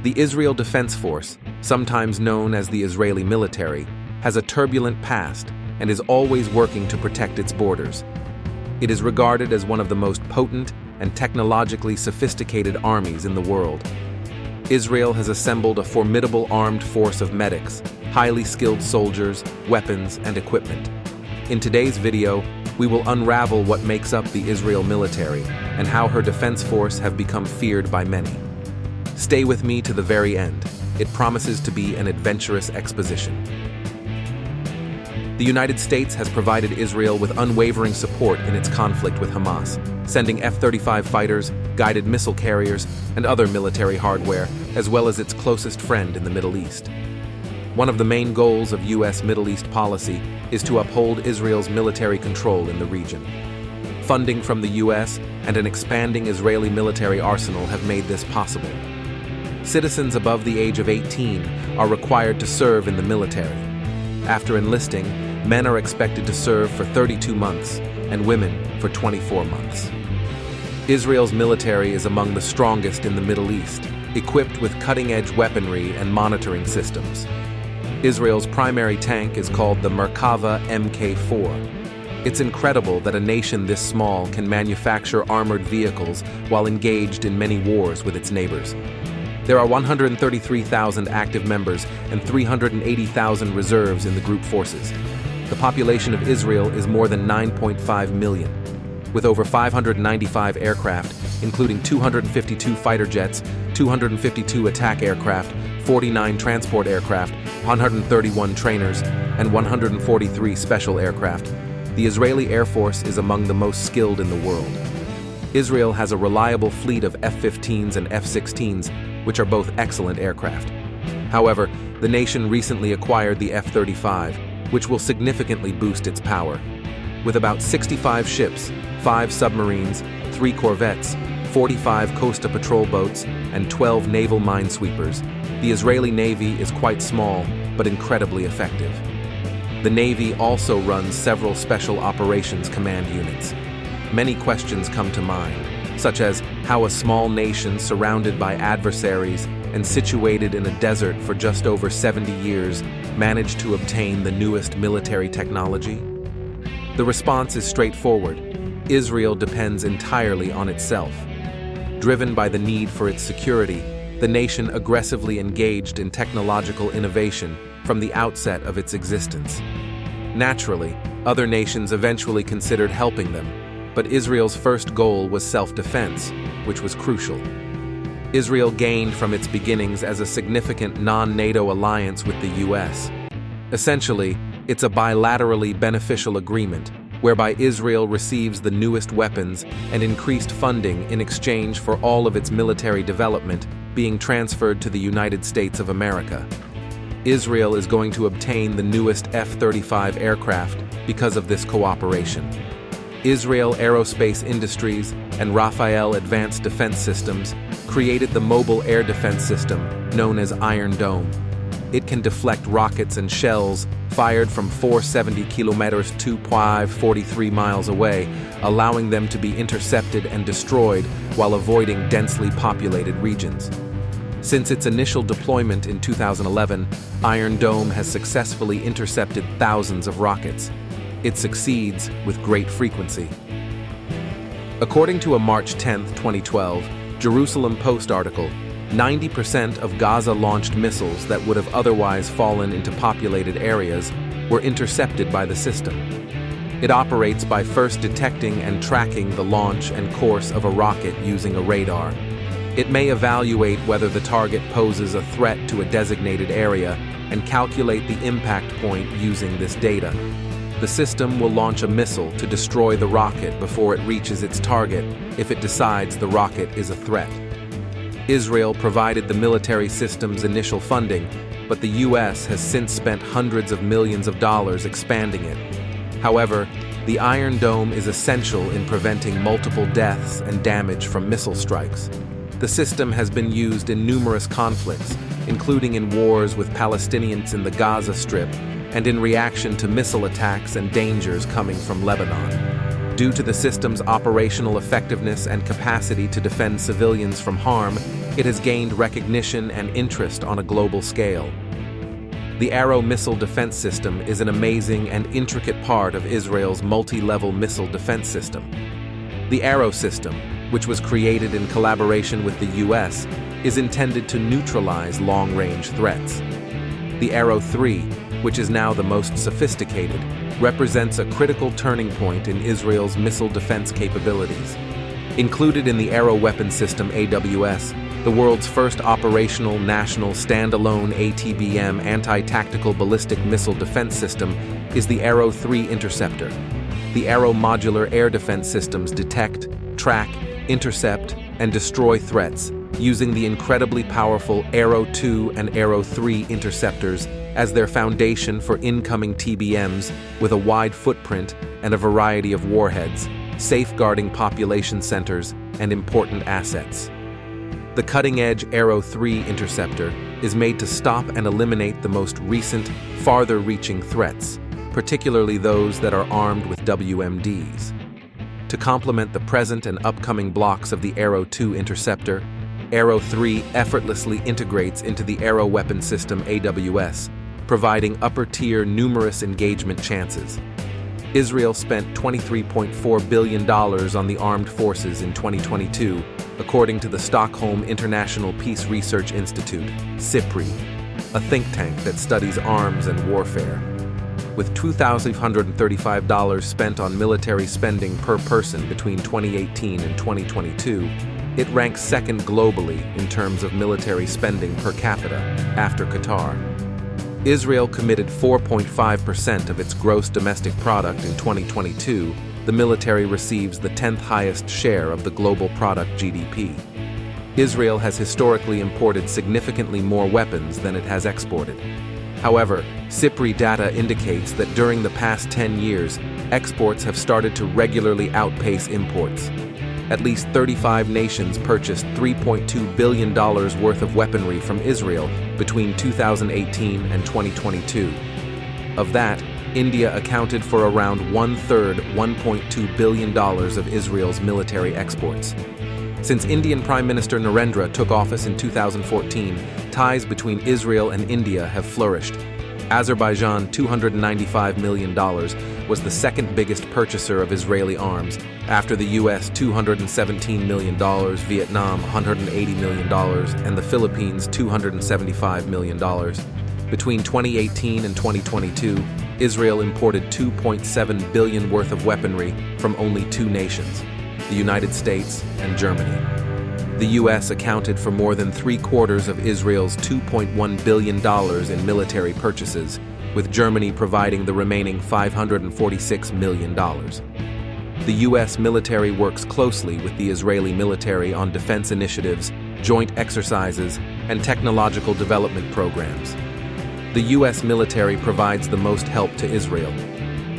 The Israel Defense Force, sometimes known as the Israeli military, has a turbulent past and is always working to protect its borders. It is regarded as one of the most potent and technologically sophisticated armies in the world. Israel has assembled a formidable armed force of medics, highly skilled soldiers, weapons, and equipment. In today's video, we will unravel what makes up the Israel military and how her defense force have become feared by many. Stay with me to the very end. It promises to be an adventurous exposition. The United States has provided Israel with unwavering support in its conflict with Hamas, sending F-35 fighters, guided missile carriers, and other military hardware, as well as its closest friend in the Middle East. One of the main goals of U.S. Middle East policy is to uphold Israel's military control in the region. Funding from the U.S. and an expanding Israeli military arsenal have made this possible. Citizens above the age of 18 are required to serve in the military. After enlisting, men are expected to serve for 32 months and women for 24 months. Israel's military is among the strongest in the Middle East, equipped with cutting-edge weaponry and monitoring systems. Israel's primary tank is called the Merkava Mk4. It's incredible that a nation this small can manufacture armored vehicles while engaged in many wars with its neighbors. There are 133,000 active members and 380,000 reserves in the group forces. The population of Israel is more than 9.5 million, with over 595 aircraft, including 252 fighter jets, 252 attack aircraft, 49 transport aircraft, 131 trainers, and 143 special aircraft. The Israeli Air Force is among the most skilled in the world. Israel has a reliable fleet of F-15s and F-16s, which are both excellent aircraft. However, the nation recently acquired the F-35, which will significantly boost its power. With about 65 ships, 5 submarines, 3 corvettes, 45 Costa patrol boats, and 12 naval minesweepers, the Israeli Navy is quite small but incredibly effective. The Navy also runs several special operations command units. Many questions come to mind, such as how a small nation surrounded by adversaries and situated in a desert for just over 70 years managed to obtain the newest military technology? The response is straightforward. Israel depends entirely on itself. Driven by the need for its security, the nation aggressively engaged in technological innovation from the outset of its existence. Naturally, other nations eventually considered helping them, but Israel's first goal was self-defense, which was crucial. Israel gained from its beginnings as a significant non-NATO alliance with the U.S. Essentially, it's a bilaterally beneficial agreement whereby Israel receives the newest weapons and increased funding in exchange for all of its military development being transferred to the United States of America. Israel is going to obtain the newest F-35 aircraft because of this cooperation. Israel Aerospace Industries and Rafael Advanced Defense Systems created the mobile air defense system known as Iron Dome. It can deflect rockets and shells fired from 470 kilometers to 43 miles away, allowing them to be intercepted and destroyed while avoiding densely populated regions. Since its initial deployment in 2011, Iron Dome has successfully intercepted thousands of rockets. It succeeds with great frequency. According to a March 10, 2012, Jerusalem Post article, 90% of Gaza-launched missiles that would have otherwise fallen into populated areas were intercepted by the system. It operates by first detecting and tracking the launch and course of a rocket using a radar. It may evaluate whether the target poses a threat to a designated area and calculate the impact point using this data. The system will launch a missile to destroy the rocket before it reaches its target if it decides the rocket is a threat. Israel provided the military system's initial funding, but the U.S. has since spent hundreds of millions of dollars expanding it. However, the Iron Dome is essential in preventing multiple deaths and damage from missile strikes. The system has been used in numerous conflicts, including in wars with Palestinians in the Gaza Strip and in reaction to missile attacks and dangers coming from Lebanon. Due to the system's operational effectiveness and capacity to defend civilians from harm, it has gained recognition and interest on a global scale. The Arrow missile defense system is an amazing and intricate part of Israel's multi-level missile defense system. The Arrow system, which was created in collaboration with the U.S., is intended to neutralize long-range threats. The Arrow 3, which is now the most sophisticated, represents a critical turning point in Israel's missile defense capabilities. Included in the Arrow weapon system AWS, the world's first operational national standalone ATBM anti-tactical ballistic missile defense system is the Arrow 3 interceptor. The Arrow modular air defense systems detect, track, intercept, and destroy threats using the incredibly powerful Arrow 2 and Arrow 3 interceptors as their foundation for incoming TBMs with a wide footprint and a variety of warheads, safeguarding population centers and important assets. The cutting-edge Arrow 3 interceptor is made to stop and eliminate the most recent, farther-reaching threats, particularly those that are armed with WMDs. To complement the present and upcoming blocks of the Arrow 2 interceptor, Arrow 3 effortlessly integrates into the Arrow weapon system AWS, providing upper-tier numerous engagement chances. Israel spent $23.4 billion on the armed forces in 2022, according to the Stockholm International Peace Research Institute, SIPRI, a think tank that studies arms and warfare. With $2,535 spent on military spending per person between 2018 and 2022, it ranks second globally in terms of military spending per capita, after Qatar. Israel committed 4.5% of its gross domestic product in 2022. The military receives the 10th highest share of the global product GDP. Israel has historically imported significantly more weapons than it has exported. However, SIPRI data indicates that during the past 10 years, exports have started to regularly outpace imports. At least 35 nations purchased $3.2 billion worth of weaponry from Israel between 2018 and 2022. Of that, India accounted for around one-third, $1.2 billion of Israel's military exports. Since Indian Prime Minister Narendra took office in 2014, ties between Israel and India have flourished. Azerbaijan, $295 million, was the second biggest purchaser of Israeli arms, after the U.S. $217 million, Vietnam $180 million, and the Philippines $275 million. Between 2018 and 2022, Israel imported $2.7 billion worth of weaponry from only two nations, the United States and Germany. The U.S. accounted for more than three-quarters of Israel's $2.1 billion in military purchases, with Germany providing the remaining $546 million. The U.S. military works closely with the Israeli military on defense initiatives, joint exercises, and technological development programs. The U.S. military provides the most help to Israel.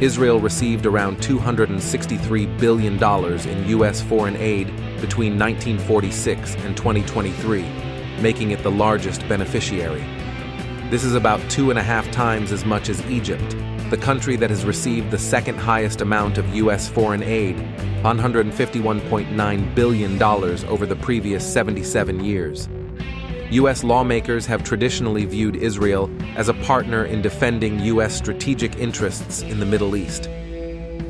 Israel received around $263 billion in U.S. foreign aid between 1946 and 2023, making it the largest beneficiary. This is about 2.5 times as much as Egypt, the country that has received the second highest amount of U.S. foreign aid, $151.9 billion over the previous 77 years. U.S. lawmakers have traditionally viewed Israel as a partner in defending U.S. strategic interests in the Middle East.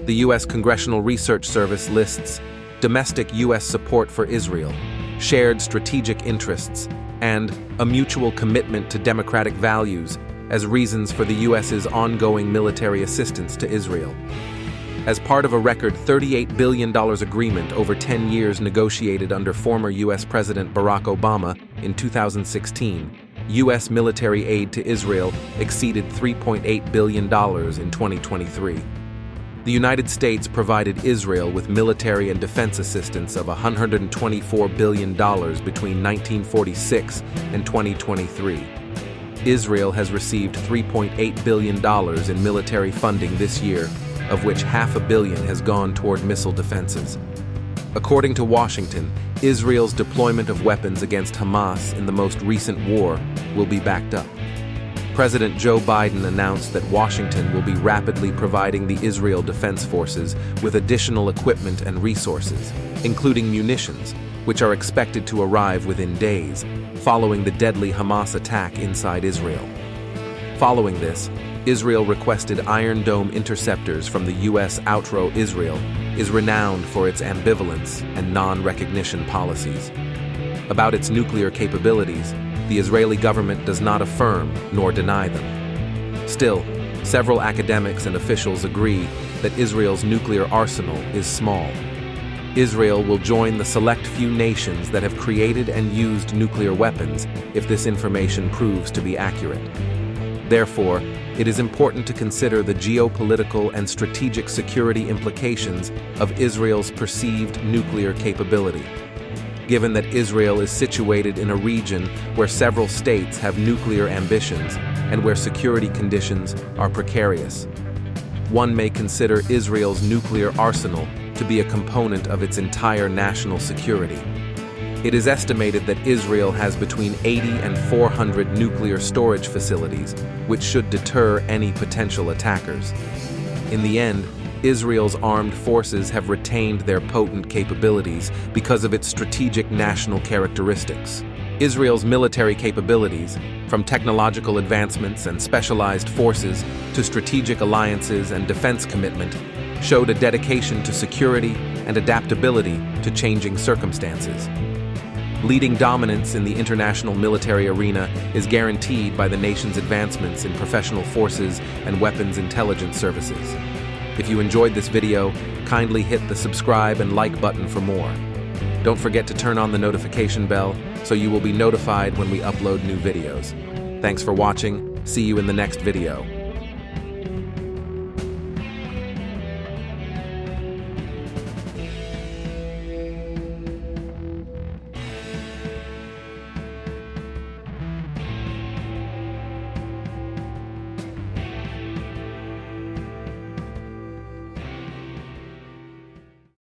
The U.S. Congressional Research Service lists domestic U.S. support for Israel, shared strategic interests, and a mutual commitment to democratic values as reasons for the U.S.'s ongoing military assistance to Israel. As part of a record $38 billion agreement over 10 years negotiated under former U.S. President Barack Obama in 2016, U.S. military aid to Israel exceeded $3.8 billion in 2023. The United States provided Israel with military and defense assistance of $124 billion between 1946 and 2023. Israel has received $3.8 billion in military funding this year, of which $500 million has gone toward missile defenses. According to Washington, Israel's deployment of weapons against Hamas in the most recent war will be backed up. President Joe Biden announced that Washington will be rapidly providing the Israel Defense Forces with additional equipment and resources, including munitions, which are expected to arrive within days, following the deadly Hamas attack inside Israel. Following this, Israel requested Iron Dome interceptors from the U.S. Outro. Israel is renowned for its ambivalence and non-recognition policies. About its nuclear capabilities, the Israeli government does not affirm nor deny them. Still, several academics and officials agree that Israel's nuclear arsenal is small. Israel will join the select few nations that have created and used nuclear weapons if this information proves to be accurate. Therefore, it is important to consider the geopolitical and strategic security implications of Israel's perceived nuclear capability. Given that Israel is situated in a region where several states have nuclear ambitions and where security conditions are precarious, one may consider Israel's nuclear arsenal to be a component of its entire national security. It is estimated that Israel has between 80 and 400 nuclear storage facilities, which should deter any potential attackers. In the end, Israel's armed forces have retained their potent capabilities because of its strategic national characteristics. Israel's military capabilities, from technological advancements and specialized forces to strategic alliances and defense commitment, showed a dedication to security and adaptability to changing circumstances. Leading dominance in the international military arena is guaranteed by the nation's advancements in professional forces and weapons intelligence services. If you enjoyed this video, kindly hit the subscribe and like button for more. Don't forget to turn on the notification bell so you will be notified when we upload new videos. Thanks for watching. See you in the next video.